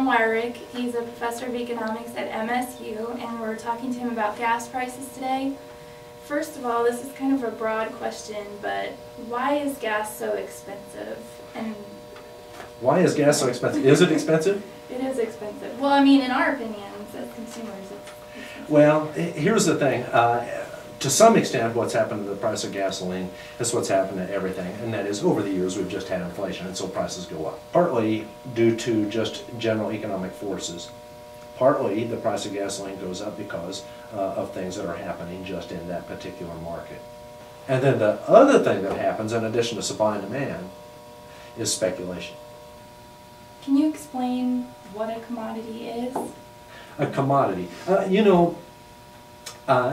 Tom Wyrick. He's a professor of economics at MSU, and we're talking to him about gas prices today. First of all, this is kind of a broad question, but why is gas so expensive? And why is gas so expensive? Is it expensive? It is expensive. Well, I mean, in our opinions as consumers, it's expensive. Well, here's the thing. To some extent, what's happened to the price of gasoline is what's happened to everything, and that is over the years we've just had inflation, and so prices go up. Partly due to just general economic forces. Partly the price of gasoline goes up because of things that are happening just in that particular market. And then the other thing that happens, in addition to supply and demand, is speculation. Can you explain what a commodity is? A commodity.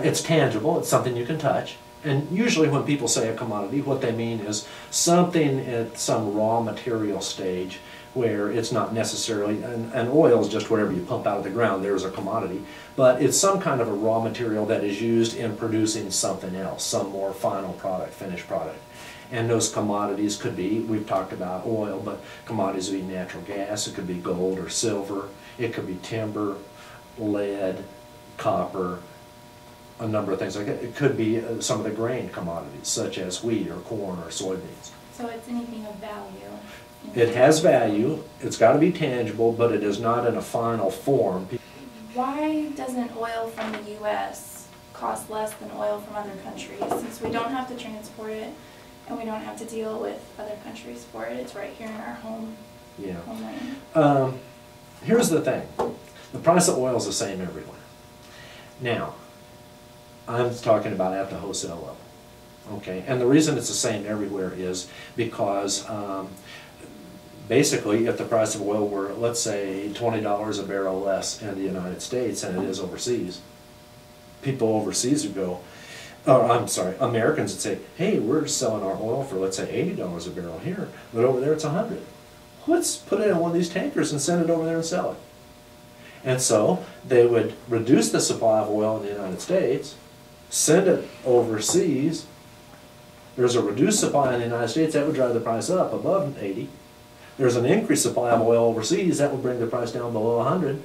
It's tangible, it's something you can touch. And usually when people say a commodity, what they mean is something at some raw material stage where it's not necessarily, and oil is just whatever you pump out of the ground, there's a commodity, but it's some kind of a raw material that is used in producing something else, some more final product, finished product. And those commodities could be, we've talked about oil, but commodities would be natural gas, it could be gold or silver, it could be timber, lead, copper, a number of things like that. It could be some of the grain commodities, such as wheat or corn or soybeans. So it's anything of value? It has value, it's got to be tangible, but it is not in a final form. Why doesn't oil from the U.S. cost less than oil from other countries? Since we don't have to transport it and we don't have to deal with other countries for it, it's right here in our homeland. Here's the thing, the price of oil is the same everywhere. Now, I'm talking about at the wholesale level, okay? And the reason it's the same everywhere is because basically if the price of oil were, let's say, $20 a barrel less in the United States than it is overseas, people overseas would go, Americans would say, hey, we're selling our oil for, let's say, $80 a barrel here, but over there it's $100. Let's put it in one of these tankers and send it over there and sell it. And so they would reduce the supply of oil in the United States, send it overseas. There's a reduced supply in the United States, that would drive the price up above 80. There's an increased supply of oil overseas, that would bring the price down below 100.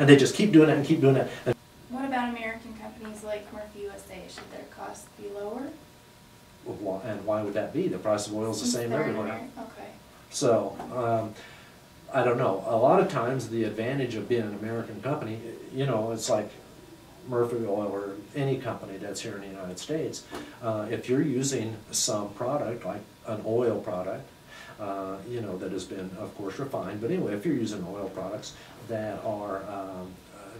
And they just keep doing it and keep doing it. And what about American companies like MurphyUSA? Should their costs be lower? and why would that be? The price of oil is the same everywhere. Okay. So, I don't know. A lot of times the advantage of being an American company, you know, it's like Murphy Oil or any company that's here in the United States, if you're using some product, like an oil product, you know, that has been, of course, refined, but anyway, if you're using oil products that are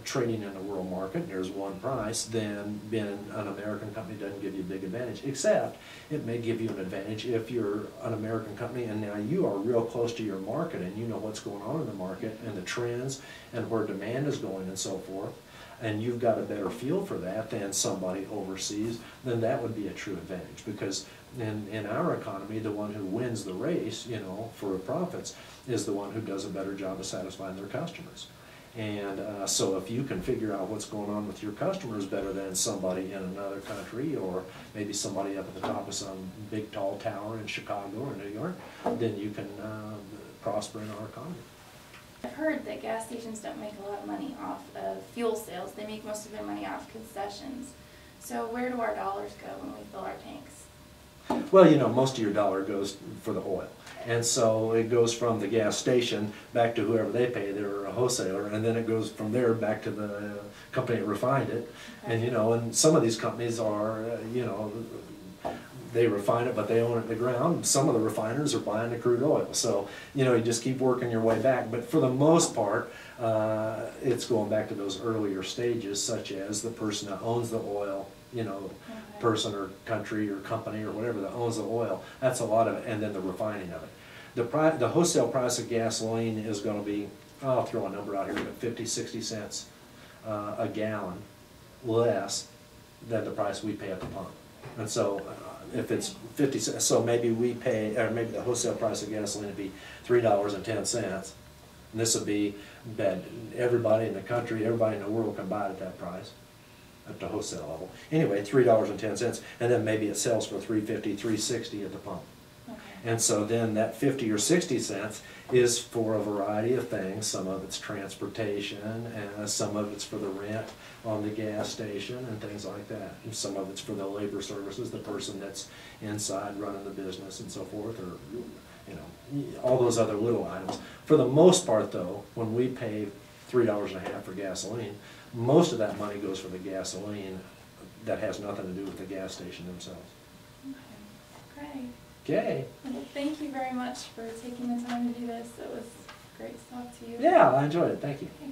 trading in the world market, and there's one price, then being an American company doesn't give you a big advantage, except it may give you an advantage if you're an American company and now you are real close to your market and you know what's going on in the market and the trends and where demand is going and so forth, and you've got a better feel for that than somebody overseas, then that would be a true advantage, because in our economy, the one who wins the race, you know, for profits is the one who does a better job of satisfying their customers. And so if you can figure out what's going on with your customers better than somebody in another country, or maybe somebody up at the top of some big tall tower in Chicago or New York, then you can prosper in our economy. I've heard that gas stations don't make a lot of money off of fuel sales. They make most of their money off concessions. So where do our dollars go when we fill our tanks? Well, you know, most of your dollar goes for the oil. And so it goes from the gas station back to whoever they pay, they're a wholesaler, and then it goes from there back to the company that refined it. Okay. And you know, and some of these companies are, you know, they refine it, but they own it in the ground. Some of the refiners are buying the crude oil. So, you know, you just keep working your way back. But for the most part, it's going back to those earlier stages, such as the person that owns the oil, you know, person or country or company or whatever that owns the oil. That's a lot of it, and then the refining of it. The wholesale price of gasoline is going to be, I'll throw a number out here, but 50, 60 cents a gallon less than the price we pay at the pump. And so if it's 50 cents, so maybe we pay, or maybe the wholesale price of gasoline would be $3.10. And this would be that everybody in the country, everybody in the world can buy it at that price, at the wholesale level. Anyway, $3.10, and then maybe it sells for $3.50, $3.60 at the pump. Okay. And so then that 50 or 60 cents is for a variety of things. Some of it's transportation, and some of it's for the rent on the gas station and things like that. And some of it's for the labor services, the person that's inside running the business and so forth, or you know, all those other little items. For the most part though, when we pay $3.50 for gasoline, most of that money goes for the gasoline that has nothing to do with the gas station themselves. Okay, great. Okay. Well, thank you very much for taking the time to do this. It was great to talk to you. Yeah, I enjoyed it. Thank you. Okay.